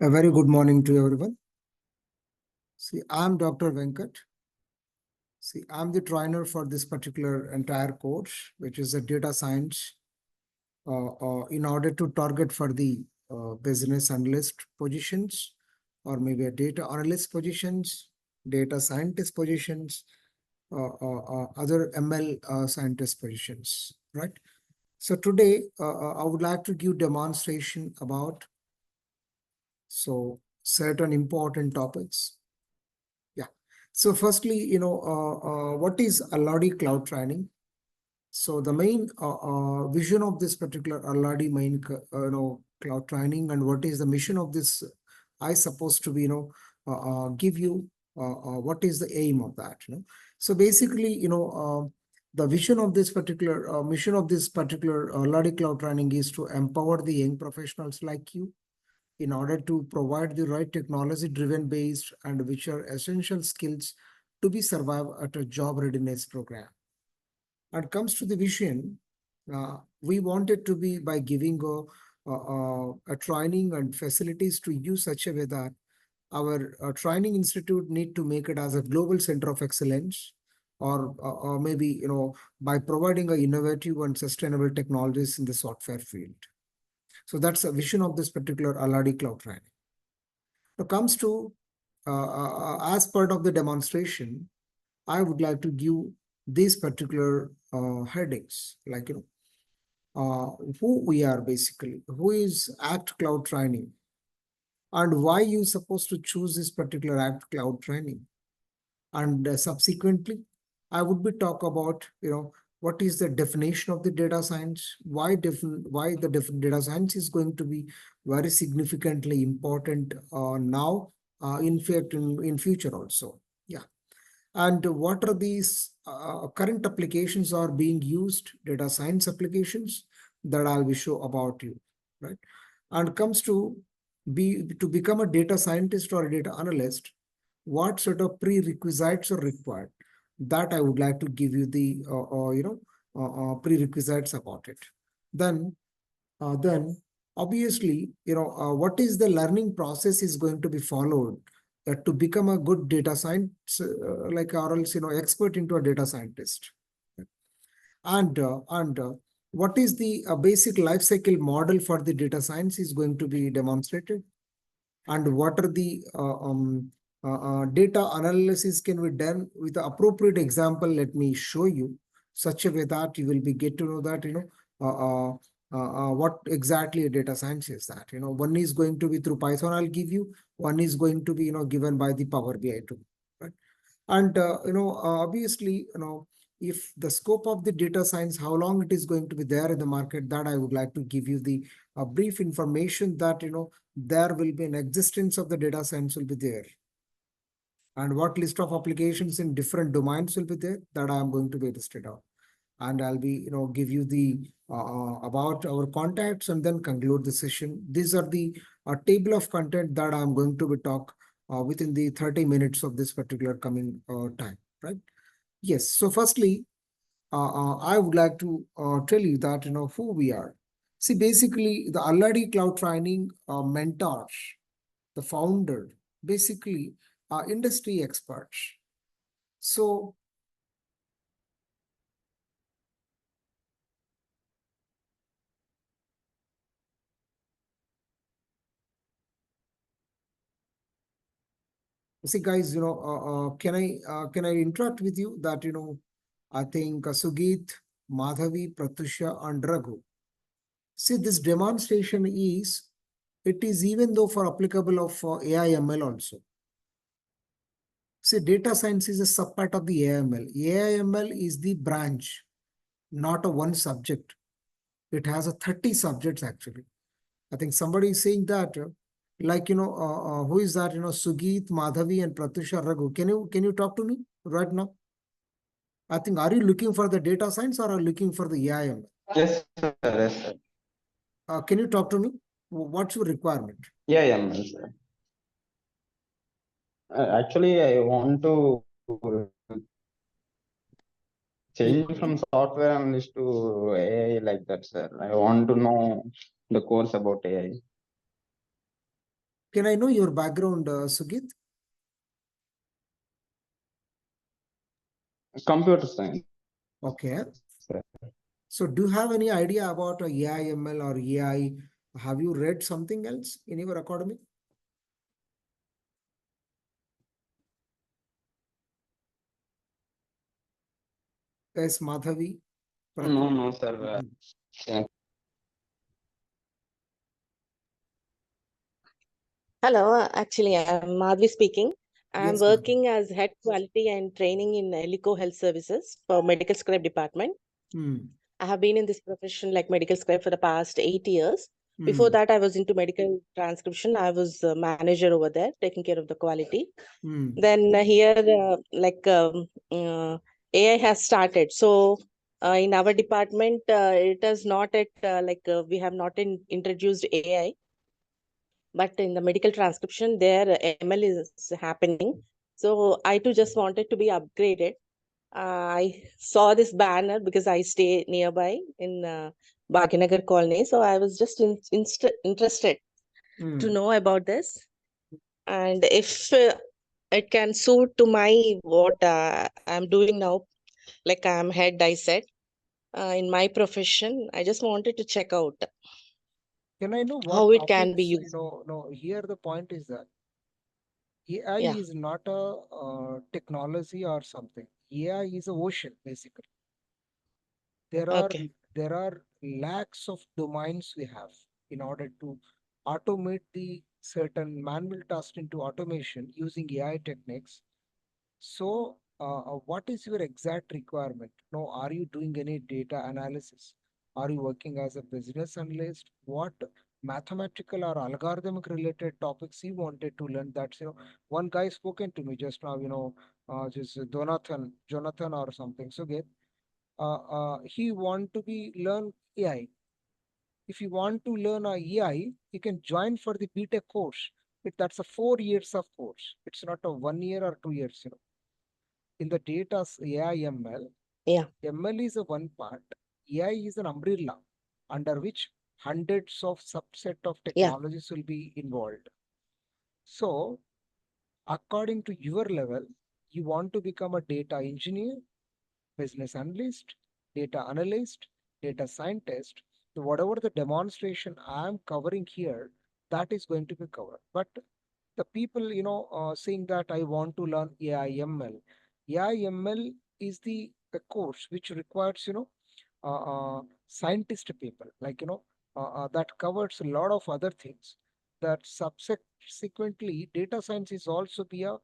A very good morning to everyone. See, I'm Dr. Venkat. See, I'm the trainer for this particular entire course, which is a data science, in order to target for the business analyst positions, or maybe a data analyst positions, data scientist positions, other ML scientist positions, right? So today, I would like to give demonstration about certain important topics. Yeah. So firstly, what is Aladi Cloud Training? So the main vision of this particular Aladi cloud training, and what is the mission of this? I supposed to be, give you what is the aim of that. So basically, the vision of this particular mission of this particular Aladi Cloud Training is to empower the young professionals like you in order to provide the right technology driven based and which are essential skills to be survive at a job readiness program. And comes to the vision, we wanted to be by giving a training and facilities to use such a way that our training institute need to make it as a global center of excellence, or maybe by providing a innovative and sustainable technologies in the software field. So that's a vision of this particular Aladi Cloud Training. Now comes to, as part of the demonstration, I would like to give these particular headings, like, who we are basically, who is Act Cloud Training, and why you supposed to choose this particular Act Cloud Training. And subsequently, I would be talk about, what is the definition of the data science, why the data science is going to be very significantly important now, in fact, in future also. Yeah. And what are these current applications are being used, data science applications, that I'll be show about you, right? And comes to become a data scientist or a data analyst, what sort of prerequisites are required? That I would like to give you the prerequisites about it. Then obviously, what is the learning process is going to be followed to become a good data science, like, or else, expert into a data scientist. And what is the basic life cycle model for the data science is going to be demonstrated. And what are the data analysis can be done with the appropriate example. Let me show you such a way that you will be get to know that, what exactly a data science is that. One is going to be through Python, I'll give you. One is going to be, given by the Power BI tool, right? And, obviously, if the scope of the data science, how long it is going to be there in the market, that I would like to give you the brief information that, there will be an existence of the data science will be there. And what list of applications in different domains will be there, that I am going to be listed out. And I'll be, give you the about our contacts and then conclude the session. These are the table of content that I'm going to be talk within the 30 minutes of this particular coming time, right? Yes. So firstly, I would like to tell you that, who we are. See, basically, the Aladi Cloud Training mentors, the founder, basically are industry experts. So see, guys, can I interact with you that, I think Sugit, Madhavi, Pratusha, and Raghu. See, this demonstration is, it is even though for applicable of AI ML also. See, data science is a subpart of the AIML. AIML is the branch, not a one subject. It has a 30 subjects actually. I think somebody is saying that, like, who is that? Sugit, Madhavi, and Pratusha, Raghu. Can you talk to me right now? I think, are you looking for the data science or are you looking for the AIML? Yes, sir. Yes, sir. Can you talk to me? What's your requirement? Yeah, yeah, sir. Actually, I want to change from software analyst to AI like that, sir. I want to know the course about AI. Can I know your background, Sugit? Computer science. Okay. Sir. So do you have any idea about AI, ML or AI? Have you read something else in your academy? Yes, Madhavi. No, sir. Mhm. Yeah. Hello, actually, I'm Madhvi speaking. I'm Yes, Madhavi. working as head quality and training in Elico Health Services for medical scribe department. Hmm. I have been in this profession like medical scribe for the past 8 years. Before Hmm. that, I was into medical transcription. I was a manager over there, taking care of the quality. Hmm. Then here, AI has started. So in our department, it is not at we have not introduced AI, but in the medical transcription there ML is happening. So I too just wanted to be upgraded. I saw this banner because I stay nearby in Bhaginagar colony, so I was just interested to Hmm. know about this, and if it can suit to my what I'm doing now, like I'm head, I said, in my profession, I just wanted to check out Can I know what how it can be topics? used. No, here the point is that AI Yeah. is not a technology or something. AI is a ocean, basically. There are Okay. there are lakhs of domains we have in order to automate the certain manual task into automation using AI techniques. So, what is your exact requirement? No, are you doing any data analysis? Are you working as a business analyst? What mathematical or algorithmic related topics you wanted to learn? That's, one guy spoken to me just now, just Jonathan or something. So, get, he want to be learn AI. If you want to learn a AI, you can join for the BTech course. That's a 4 years of course. It's not a 1 year or 2 years. In the data AI ML, Yeah. ML is a one part, AI is an umbrella under which hundreds of subset of Yeah. technologies will be involved. So, according to your level, you want to become a data engineer, business analyst, data analyst, data scientist. So whatever the demonstration I am covering here, that is going to be covered. But the people, saying that I want to learn AI/ML. AI/ML is the course which requires, scientist people, like, that covers a lot of other things. That subsequently, data science is also be a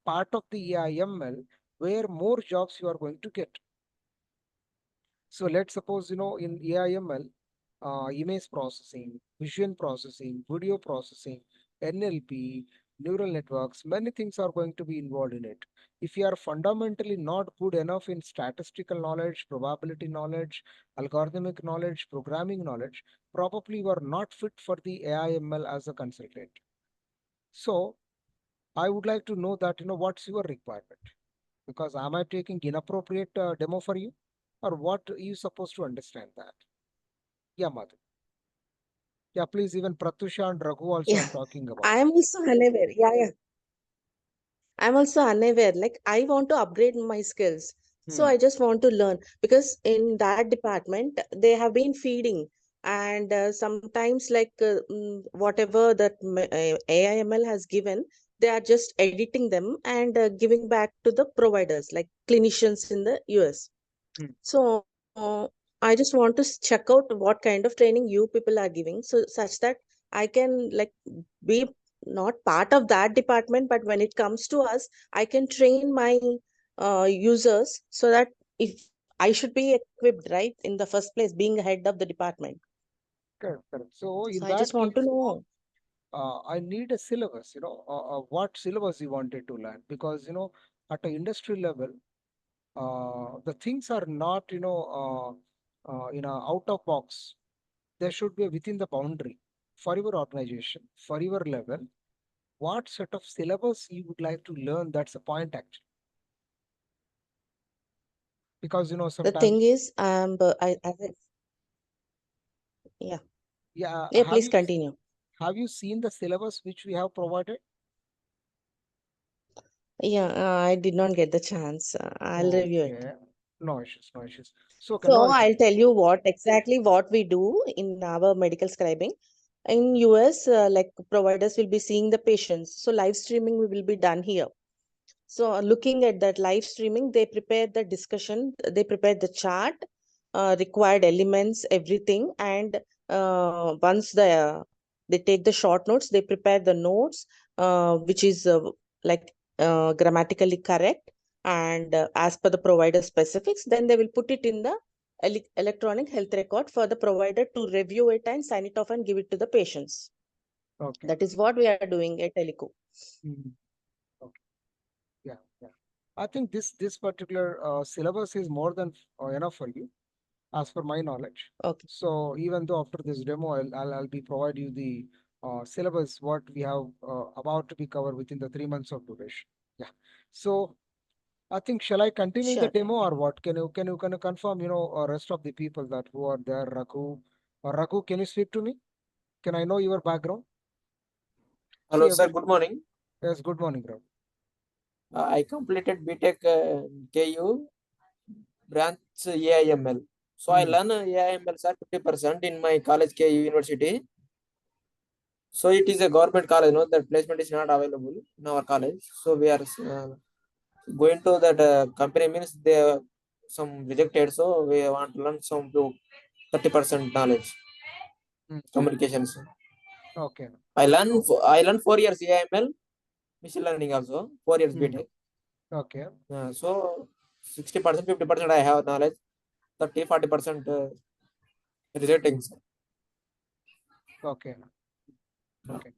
part of the AI/ML where more jobs you are going to get. So let's suppose, in AI/ML, image processing, vision processing, video processing, NLP, neural networks, many things are going to be involved in it. If you are fundamentally not good enough in statistical knowledge, probability knowledge, algorithmic knowledge, programming knowledge, probably you are not fit for the AI/ML as a consultant. So I would like to know that, what's your requirement? Because am I taking inappropriate demo for you? Or what you supposed to understand that? Yeah, Madhu. Yeah, please, even Pratusha and Raghu also Yeah. I'm talking about. I'm also unaware. Yeah, yeah. I'm also unaware. Like, I want to upgrade my skills. So Hmm. I just want to learn because in that department, they have been feeding. And sometimes, whatever that AIML has given, they are just editing them and giving back to the providers, like clinicians in the US. Hmm. So I just want to check out what kind of training you people are giving, so such that I can like be not part of that department, but when it comes to us, I can train my users so that if I should be equipped, right, in the first place, being head of the department. Correct, correct. So So in I just that want to case, know. I need a syllabus, what syllabus you wanted to learn. Because, at an industry level, the things are not, in a out of box. There should be within the boundary for your organization, for your level. What set of syllabus you would like to learn? That's the point actually. Because, The thing sometimes, is, yeah, yeah, yeah, have please you continue. Have you seen the syllabus which we have provided? Yeah, I did not get the chance. I'll review it. Okay. No issues, no issues. So, okay, So no issues. I'll tell you what we do in our medical scribing. In US, like providers will be seeing the patients. So live streaming will be done here. So looking at that live streaming, they prepare the discussion, they prepare the chart, required elements, everything. And once they take the short notes, they prepare the notes, which is like grammatically correct and as per the provider specifics. Then they will put it in the electronic health record for the provider to review it and sign it off and give it to the patients. Okay. That is what we are doing at Teleco. Mhm. Okay. Yeah, yeah. I think this particular syllabus is more than enough for you, as per my knowledge. Okay. So even though after this demo, I'll be provide you the syllabus what we have about to be covered within the 3 months of duration. Yeah. So I think shall I continue the Sure. demo or what? Can you confirm, rest of the people that who are there, Raghu or Raghu, can you speak to me? Can I know your background? Hello, See, sir. Good morning. yes, good morning, Raghu. I completed BTech KU branch AIML. So I Hmm. learn AIML, sir, 50% in my college KU University. So it is a government college, no? That placement is not available in our college. So we are going to that company means they some rejected. So we want to learn some 30% knowledge Hmm. communications. Okay. I learned 4 years AIML, machine learning also 4 years Hmm. BTech. Okay. So 60%, 50% I have knowledge. 30-40% rejecting, sir. Okay. Okay.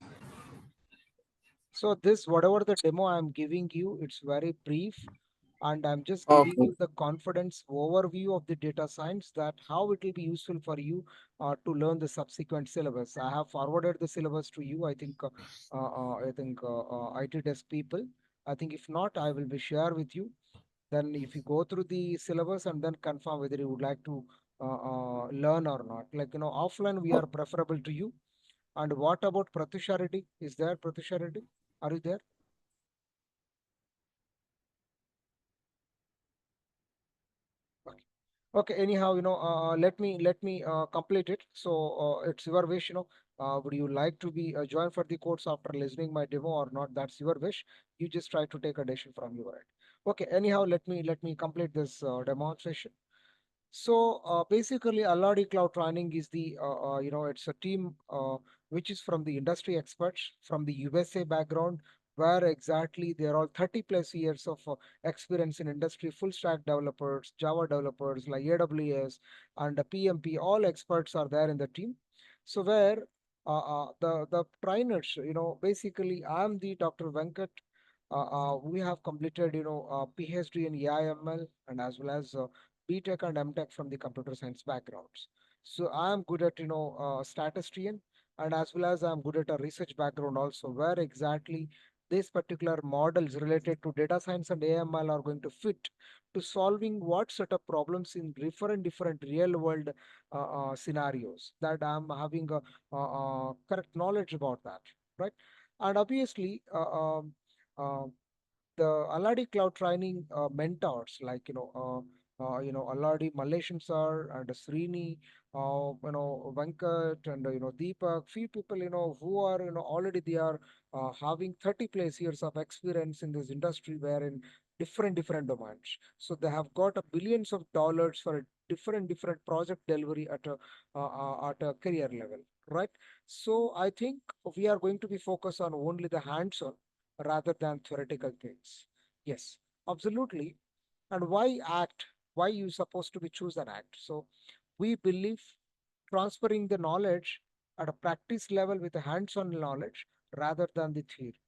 So this, whatever the demo I'm giving you, it's very brief, and I'm just giving Okay. you the confidence overview of the data science that how it will be useful for you to learn the subsequent syllabus. I have forwarded the syllabus to you. IT desk people. I think if not, I will be share with you. Then if you go through the syllabus and then confirm whether you would like to learn or not. Like, offline we are preferable to you. And what about Pratusha Reddy? Is there Pratusha Reddy? Are you there? Okay. Okay. Anyhow, let me complete it. So it's your wish. Would you like to be join for the course after listening my demo or not? That's your wish. You just try to take a decision from your end. Okay. Anyhow, let me complete this demonstration. So basically, Alladi Cloud Training is it's a team which is from the industry experts from the USA background, where exactly they're all 30 plus years of experience in industry, full stack developers, Java developers like AWS and PMP, all experts are there in the team. So where the trainers, basically, I'm the Dr. Venkat. We have completed, PhD in AIML and as well as BTech and MTech from the computer science backgrounds. So I'm good at, statistician, and as well as I'm good at a research background also, where exactly these particular models related to data science and AML are going to fit to solving what set of problems in different real world scenarios that I'm having correct knowledge about that, right? And obviously, uh, the Aladi Cloud Training mentors like Aladi Malaysian sir and Srini, Venkat and Deepak, few people who are already they are having 30 plus years of experience in this industry, where in different domains. So they have got a billions of dollars for a different project delivery at a career level, right? So I think we are going to be focused on only the hands-on rather than theoretical things. Yes, absolutely. And why act? Why you supposed to be choose an act? So we believe transferring the knowledge at a practice level with a hands-on knowledge rather than the theory.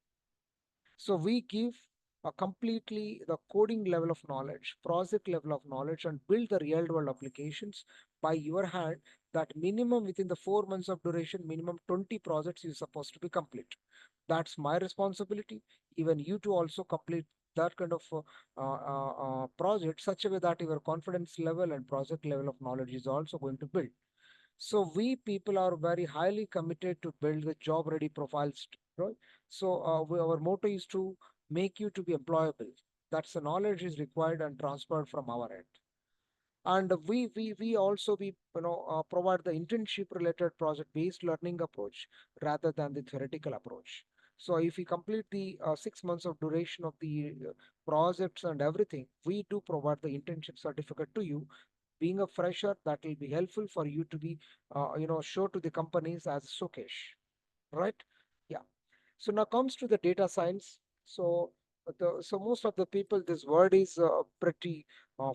So we give a completely the coding level of knowledge, project level of knowledge, and build the real world applications by your hand, that minimum within the 4 months of duration, minimum 20 projects is supposed to be complete. That's my responsibility. Even you to also complete that kind of project such a way that your confidence level and project level of knowledge is also going to build. So we people are very highly committed to build the job ready profiles, right? So our motto is to make you to be employable. That's the knowledge is required and transferred from our end. And we also provide the internship related project based learning approach rather than the theoretical approach. So if we complete the 6 months of duration of the projects and everything, we do provide the internship certificate to you. Being a fresher, that will be helpful for you to be show to the companies as a showcase, right? Yeah. So now comes to the data science. So most of the people, this word is pretty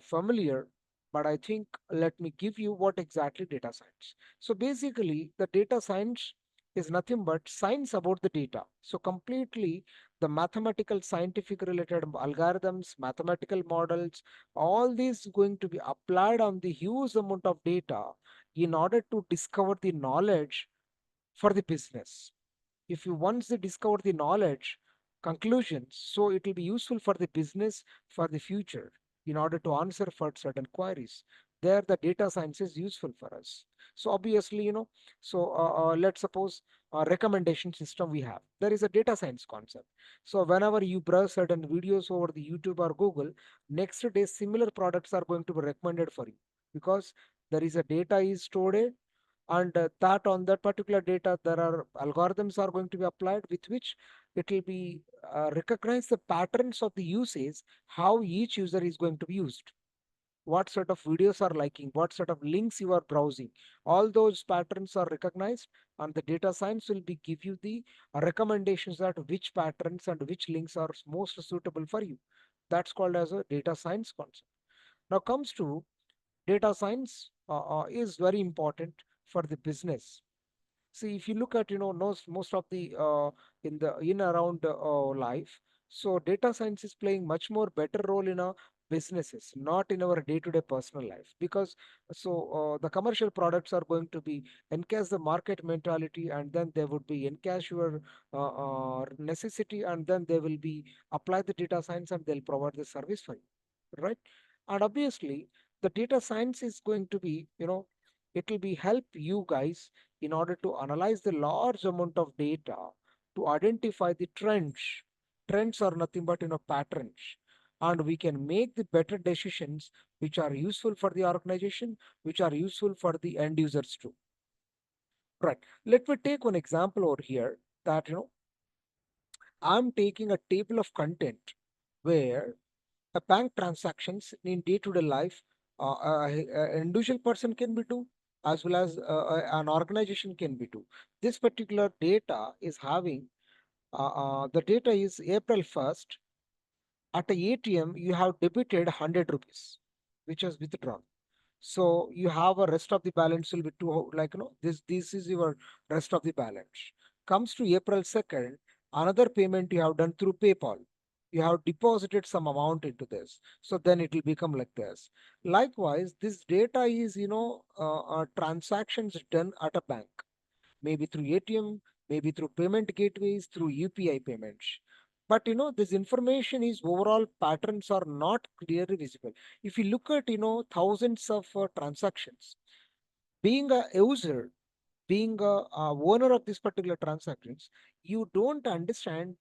familiar, but I think let me give you what exactly data science. So basically, the data science is nothing but science about the data. So completely the mathematical, scientific related algorithms, mathematical models, all these going to be applied on the huge amount of data in order to discover the knowledge for the business. If you once they discover the knowledge conclusions, so it will be useful for the business for the future in order to answer for certain queries. There the data science is useful for us. So obviously, let's suppose a recommendation system we have, there is a data science concept. So whenever you browse certain videos over the YouTube or Google, next day similar products are going to be recommended for you, because there is a data is stored, and that on that particular data there are algorithms are going to be applied with which it will be recognize the patterns of the usage, how each user is going to be used, what sort of videos are liking, what sort of links you are browsing. All those patterns are recognized, and the data science will be give you the recommendations that which patterns and which links are most suitable for you. That's called as a data science concept. Now comes to data science is very important for the business. See, if you look at most of the in around life, so data science is playing much more better role in our businesses, not in our day-to-day personal life. Because the commercial products are going to be encash the market mentality, and then they would be encash your necessity, and then they will be apply the data science and they'll provide the service for you, right? And obviously, the data science is going to be, it will be help you guys in order to analyze the large amount of data to identify the trends. Trends are nothing but patterns, and we can make the better decisions which are useful for the organization, which are useful for the end users too. Right. Let me take one example over here that I'm taking a table of content where a bank transactions in day-to-day life, an individual person can be do, as well as an organization can be do. This particular data is having the data is April 1st. At a ATM you have debited 100 rupees which was withdrawn. So you have a rest of the balance will be two, like this is your rest of the balance. Comes to April 2nd, another payment you have done through PayPal. You have deposited some amount into this. So then it will become like this. Likewise, this data is transactions done at a bank, maybe through ATM, maybe through payment gateways, through UPI payments. But this information is overall patterns are not clearly visible. If you look at thousands of transactions, being a user, being a owner of this particular transactions, you don't understand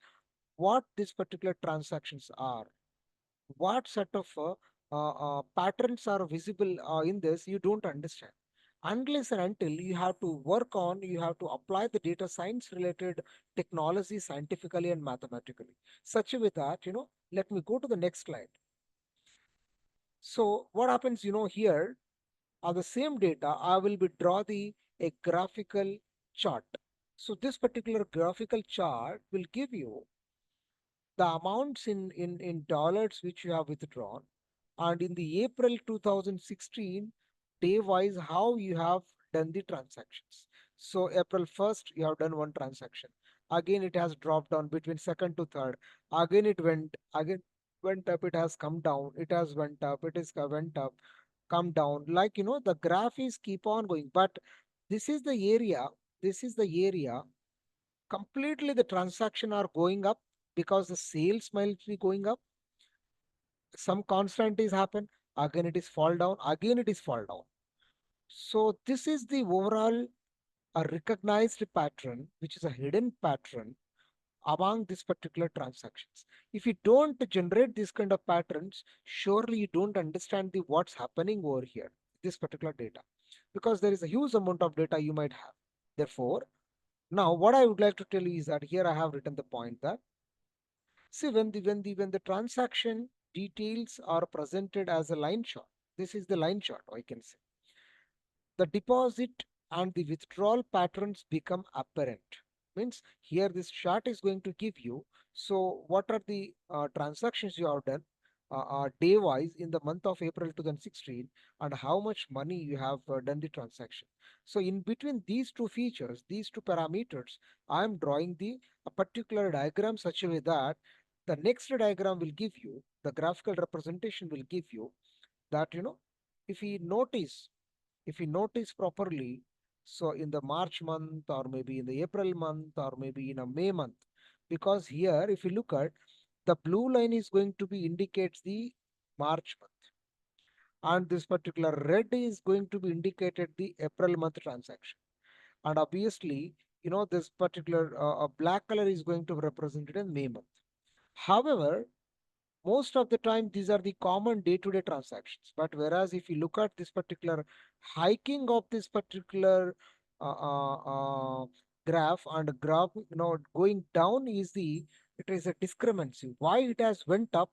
what these particular transactions are, what sort of patterns are visible in this, you don't understand. Unless and until you have to work on, you have to apply the data science related technology scientifically and mathematically. Such a way that, let me go to the next slide. So what happens, here on the same data, I will be draw a graphical chart. So this particular graphical chart will give you the amounts in dollars which you have withdrawn, and in the April 2016 day wise how you have done the transactions. So April 1st you have done one transaction, again it has dropped down between second to third, again went up, it has come down, it has went up, it is went up, come down, like the graph is keep on going. But this is the area, this is the area completely the transaction are going up because the sales might be going up. Some constant is happen, again it is fall down, again it is fall down. So this is the overall a recognized pattern, which is a hidden pattern among these particular transactions. If you don't generate these kind of patterns, surely you don't understand the what's happening over here, this particular data, because there is a huge amount of data you might have. Therefore, now what I would like to tell you is that here I have written the point that see when the transaction details are presented as a line chart, this is the line chart, I can say the deposit and the withdrawal patterns become apparent. Means here this chart is going to give you, so what are the transactions you have done day wise in the month of April 2016 and how much money you have done the transaction. So in between these two features, these two parameters, I am drawing a particular diagram such a way that the next diagram will give you, the graphical representation will give you that, if we notice if you notice properly, so in the March month or maybe in the April month or maybe in a May month, because here if you look at the blue line is going to be indicates the March month and this particular red is going to be indicated the April month transaction. And obviously, this particular black color is going to be represented in May month. However, most of the time these are the common day-to-day transactions, but whereas if you look at this particular hiking of this particular uh, uh, uh, graph and graph going down is it is a discrepancy, why it has went up,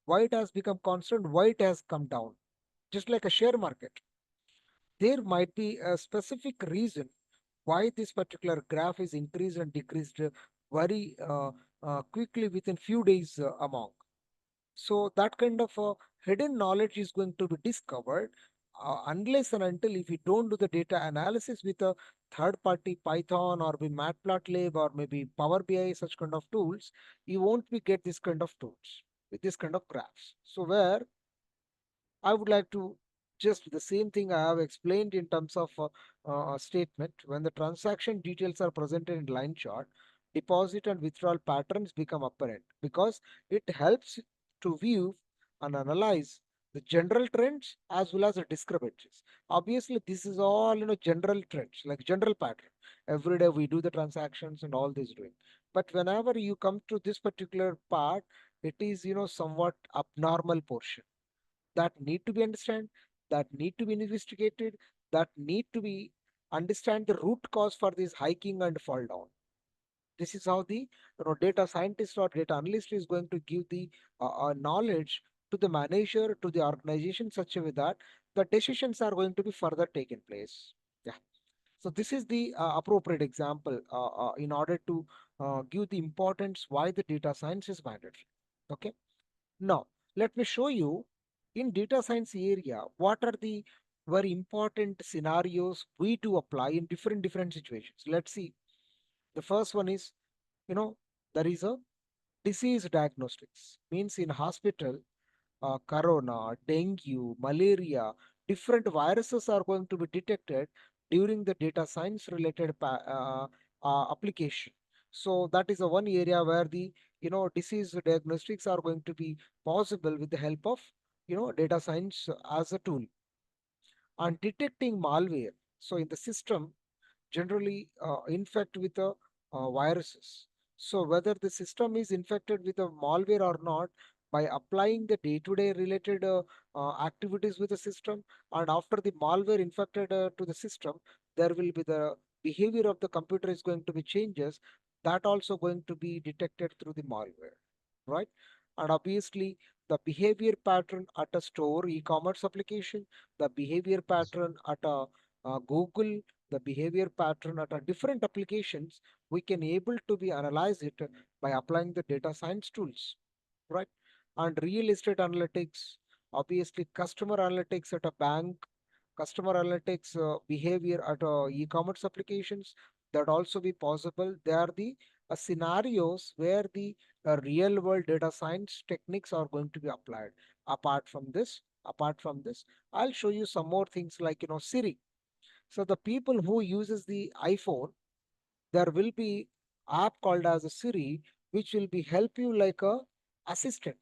why it has become constant, why it has come down, just like a share market. There might be a specific reason why this particular graph is increased and decreased very quickly within few days among. So that kind of hidden knowledge is going to be discovered unless and until if you don't do the data analysis with a third party Python or maybe Matplotlib or maybe Power BI, such kind of tools, you won't be get this kind of tools with this kind of graphs. So where I would like to just the same thing I have explained in terms of a statement. When the transaction details are presented in line chart, deposit and withdrawal patterns become apparent because it helps to view and analyze the general trends as well as the discrepancies. Obviously, this is all general trends, like general pattern. Every day we do the transactions and all this doing. But whenever you come to this particular part, it is somewhat abnormal portion that need to be understand, that need to be investigated, that need to be understand the root cause for this hiking and fall down. This is how the data scientist or data analyst is going to give the knowledge to the manager, to the organization, such a way that the decisions are going to be further taken place. Yeah. So this is the appropriate example in order to give the importance why the data science is mandatory. Okay. Now, let me show you in data science area, what are the very important scenarios we do apply in different situations. Let's see. The first one is, there is a disease diagnostics. Means in hospital, corona, dengue, malaria, different viruses are going to be detected during the data science related application. So that is the one area where the disease diagnostics are going to be possible with the help of data science as a tool. And detecting malware. So in the system, generally infect with the viruses. So whether the system is infected with a malware or not, by applying the day-to-day related activities with the system, and after the malware infected to the system, there will be the behavior of the computer is going to be changes. That also going to be detected through the malware, right? And obviously, the behavior pattern at a store e-commerce application, the behavior pattern at a Google, the behavior pattern at a different applications, we can able to be analyze it by applying the data science tools, right? And real estate analytics, obviously customer analytics at a bank, customer analytics behavior at e-commerce applications, that also be possible. They are the scenarios where the real world data science techniques are going to be applied. Apart from this, I'll show you some more things like Siri. So the people who uses the iPhone, there will be app called as a Siri, which will be help you like a assistant.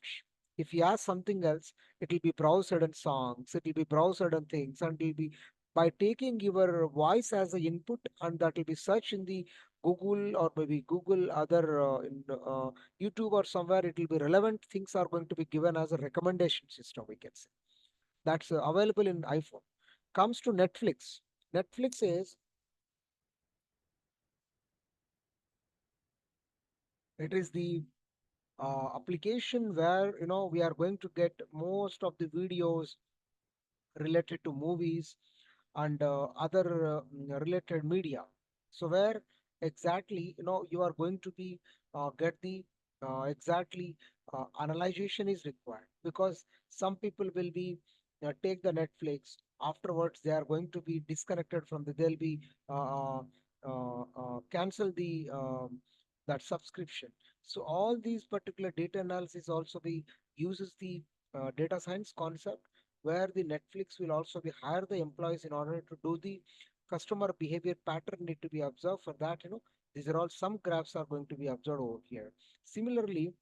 If you ask something else, it will be browse certain songs, it will be browse certain things, and it will be by taking your voice as an input, and that will be searched in the Google or maybe Google other YouTube or somewhere. It will be relevant things are going to be given as a recommendation system, we can say. That's available in iPhone. Comes to Netflix. Netflix is, it is the application where we are going to get most of the videos related to movies and other related media. So where exactly you are going to be get the exactly analyzation is required, because some people will be take the Netflix, afterwards they are going to be disconnected from the, they'll be cancel the that subscription. So all these particular data analysis also be uses the data science concept, where the Netflix will also be hire the employees in order to do the customer behavior pattern need to be observed. For that, these are all some graphs are going to be observed over here. Similarly,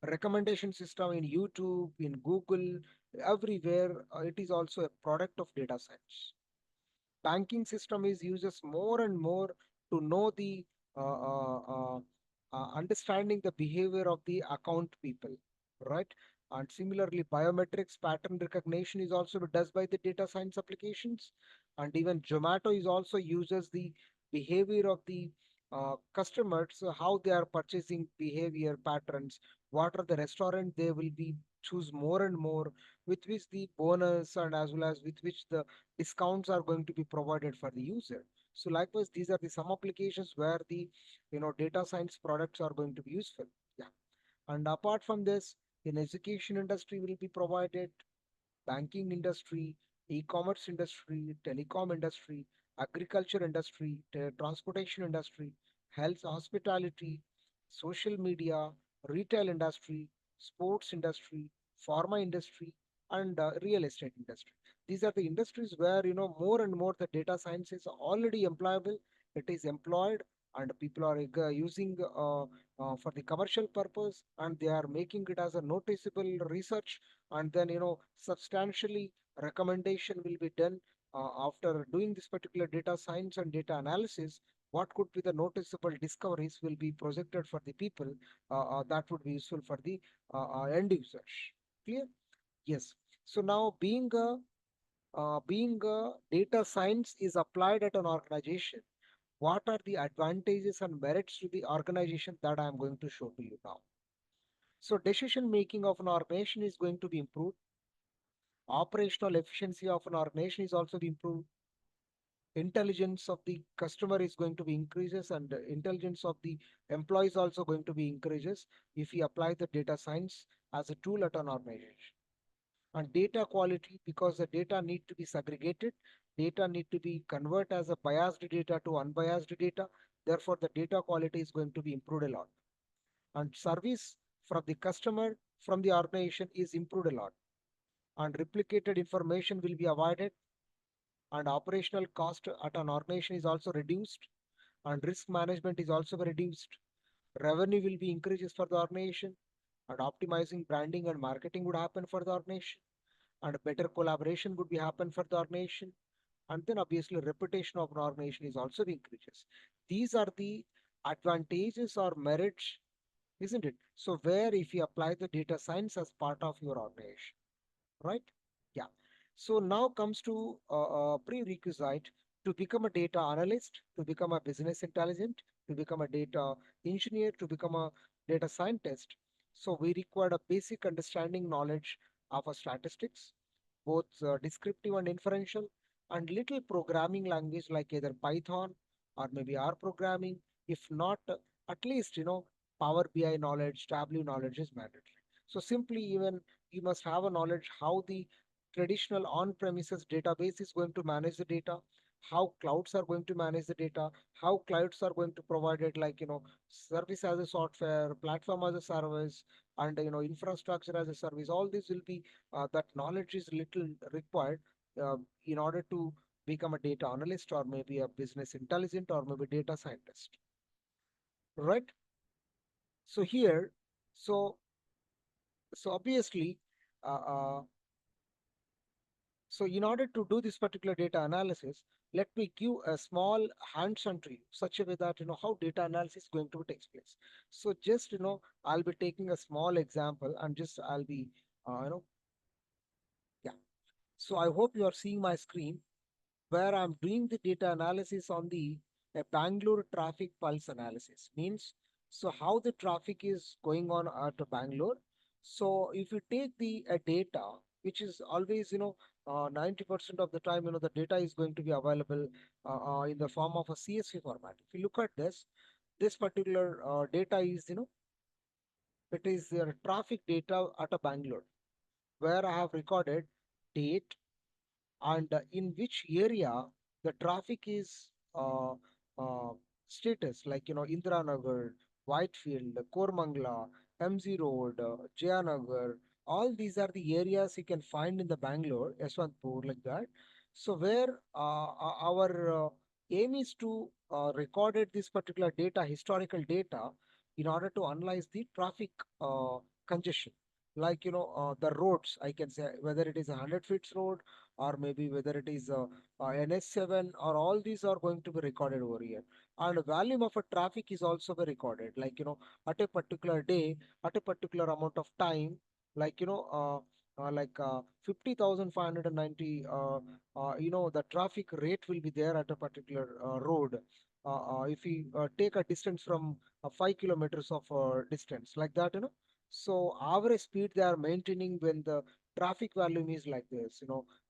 recommendation system in YouTube, in Google, everywhere, it is also a product of data science. Banking system is uses more and more to know the understanding the behavior of the account people, right? And similarly, biometrics pattern recognition is also does by the data science applications. And even Zomato is also uses the behavior of the customers, so how they are purchasing behavior patterns, what are the restaurant they will be choose more and more, with which the bonus and as well as with which the discounts are going to be provided for the user. So likewise, these are the some applications where the data science products are going to be useful. Yeah. And apart from this, in education industry will be provided, banking industry, e-commerce industry, telecom industry, agriculture industry, transportation industry, health, hospitality, social media, retail industry, sports industry, pharma industry, and real estate industry. These are the industries where more and more the data science is already employable. It is employed, and people are using for the commercial purpose, and they are making it as a noticeable research, and then substantially recommendation will be done after doing this particular data science and data analysis. What could be the noticeable discoveries will be projected for the people that would be useful for the end users. Clear? Yes. So now being a data science is applied at an organization, what are the advantages and merits to the organization that I am going to show to you now. So decision making of an organization is going to be improved. Operational efficiency of an organization is also be improved. Intelligence of the customer is going to be increases, and the intelligence of the employees also going to be increases if we apply the data science as a tool at an organization. And data quality, because the data need to be segregated, data need to be converted as a biased data to unbiased data. Therefore, the data quality is going to be improved a lot. And service from the customer, from the organization is improved a lot. And replicated information will be avoided, and operational cost at an organization is also reduced, and risk management is also reduced. Revenue will be increases for the organization, and optimizing branding and marketing would happen for the organization, and better collaboration would be happen for the organization, and then obviously reputation of an organization is also increases. These are the advantages or merits, isn't it? So where if you apply the data science as part of your organization, right? Yeah. So now comes to a prerequisite to become a data analyst, to become a business intelligent, to become a data engineer, to become a data scientist. So we require a basic understanding knowledge of a statistics, both descriptive and inferential, and little programming language like either Python or maybe R programming. If not, at least Power BI knowledge, Tableau knowledge is mandatory. So simply even you must have a knowledge how the traditional on-premises database is going to manage the data, how clouds are going to manage the data, how clouds are going to provide it, like service as a software, platform as a service, and infrastructure as a service. All this will be that knowledge is little required in order to become a data analyst or maybe a business intelligent or maybe data scientist, right? So here, so obviously, uh, uh, So in order to do this particular data analysis, let me give a small hands-on to you, such a way that you know how data analysis is going to take place. So just I'll be taking a small example and just I'll be yeah. So I hope you are seeing my screen where I'm doing the data analysis on the Bangalore traffic pulse analysis. Means, so how the traffic is going on at Bangalore. So if you take the data, which is always 90% of the time the data is going to be available in the form of a CSV format. If you look at this particular data is it is traffic data at a Bangalore, where I have recorded date and in which area the traffic is uh, status, like Indiranagar, Whitefield, Kormangla, MZ Road, Jayanagar. All these are the areas you can find in the Bangalore, Yeshwanthpur, like that. So where our aim is to recorded this particular data, historical data, in order to analyze the traffic congestion. Like the roads, I can say whether it is a 100 feet road or maybe whether it is NS7, or all these are going to be recorded over here. And volume of a traffic is also be recorded, like at a particular day, at a particular amount of time, like 50,590 the traffic rate will be there at a particular road. If we take a distance from 5 kilometers of distance, like that, so average speed they are maintaining when the traffic volume is like this,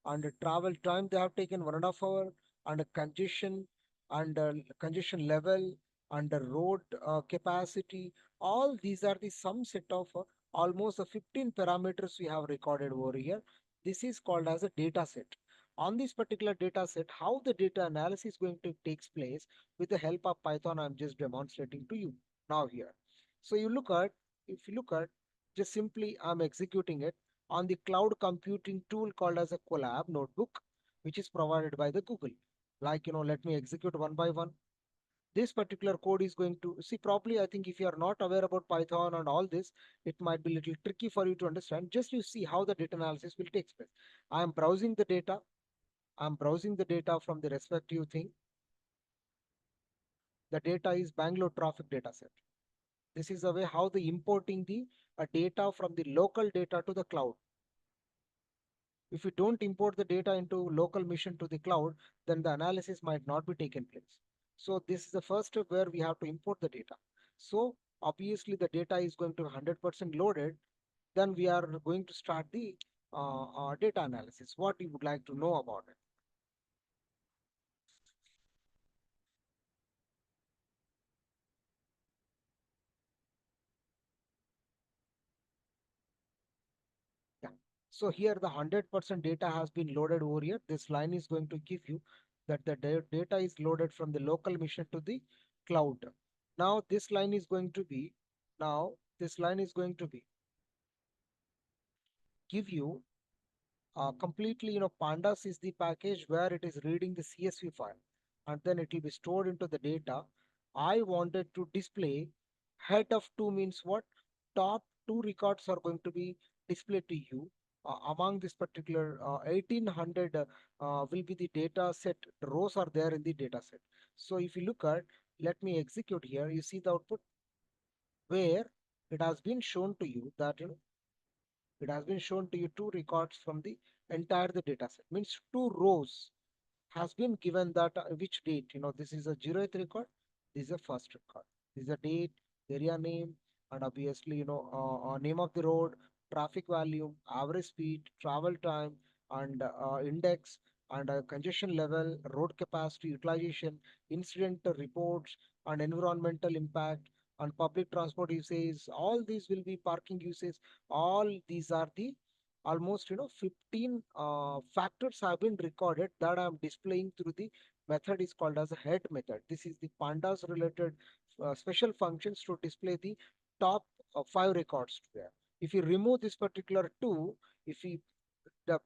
and the travel time they have taken 1.5 hours, and the congestion, and congestion level, and the road capacity. All these are the some set of almost 15 parameters we have recorded over here. This is called as a data set. On this particular data set, how the data analysis is going to takes place with the help of Python, I'm just demonstrating to you now here. So if you look at, just simply I'm executing it on the cloud computing tool called as a Colab notebook, which is provided by the Google. Like, let me execute one by one. This particular code is going to see properly. I think if you are not aware about Python and all this, it might be a little tricky for you to understand. Just you see how the data analysis will take place. I am browsing the data. I'm browsing the data from the respective thing. The data is Bangalore traffic data set. This is the way how the importing the data from the local data to the cloud. If you don't import the data into local machine to the cloud, then the analysis might not be taken place. So this is the first step where we have to import the data. So obviously the data is going to 100% loaded. Then we are going to start the data analysis. What you would like to know about it? Yeah. So here the 100% data has been loaded over here. This line is going to give you that the data is loaded from the local machine to the cloud. Now this line is going to be, give you completely, pandas is the package where it is reading the CSV file, and then it will be stored into the data. I wanted to display head of two, means what? Top two records are going to be displayed to you. Among this particular 1800 will be the data set. The rows are there in the data set. So if you look at, let me execute here, you see the output where it has been shown to you that it has been shown to you two records from the entire the data set. Means two rows has been given that which date, this is a 0th record, this is a first record, this is a date, area name, and obviously name of the road, traffic volume, average speed, travel time, and index, and congestion level, road capacity, utilization, incident reports, and environmental impact, and public transport usage. All these will be parking usage. All these are the almost 15 factors have been recorded that I'm displaying through the method is called as a head method. This is the pandas related special functions to display the top 5 records there. If you remove this particular two, if we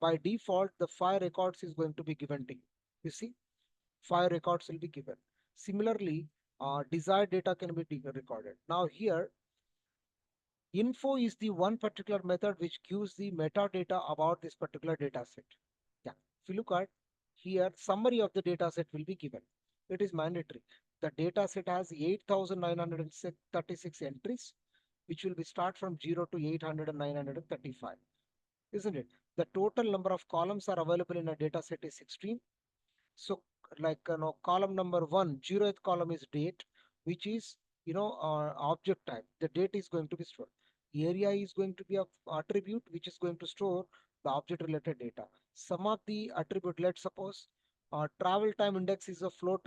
by default the 5 records is going to be given to you. You see, 5 records will be given. Similarly, desired data can be recorded. Now here, info is the one particular method which gives the metadata about this particular data set. Yeah. If you look at here, summary of the data set will be given. It is mandatory. The data set has 8,936 entries, which will be start from 0 to 800 and 935, isn't it? The total number of columns are available in a data set is 16. So like, column number 1, 0th column is date, which is, object type. The date is going to be stored. Area is going to be a attribute which is going to store the object related data. Some of the attribute, let's suppose travel time index is a float